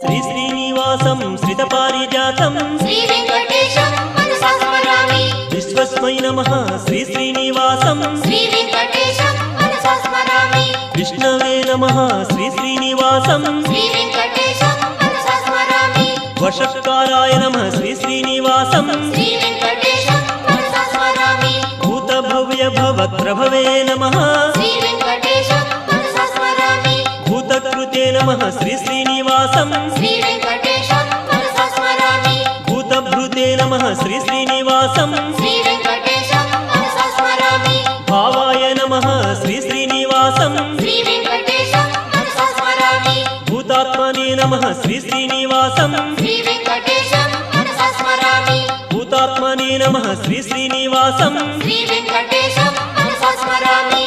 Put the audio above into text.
श्री श्रीनिवासं श्रितपारिजातं श्री वेंकटेशं मनसा स्मरामि। विश्वस्मै नमः श्री श्रीनिवासं श्री वेंकटेशं मनसा स्मरामि। विष्णवे नमः श्री श्रीनिवासं श्री वेंकटेशं मनसा स्मरामि। वषट्काराय नमः श्री श्रीनिवासं श्री वेंकटेशं मनसा स्मरामि। भूतभव्य भवत्प्रभवे नमः श्री वेंकटेशं मनसा स्मरामि। भूतकृते नमः श्री श्रीनिवासं श्री वेंकटेशं मनसा स्मरामि। भूतभृते नमः श्री श्रीनिवासं श्री वेंकटेशं मनसा स्मरामि। भावाय नमः श्री श्रीनिवासं श्री वेंकटेशं मनसा स्मरामि। भूतात्मने नमः श्री श्रीनिवासं श्री वेंकटेशं मनसा स्मरामि। भूतात्मने नमः श्री श्रीनिवासं श्री वेंकटेशं मनसा स्मरामि।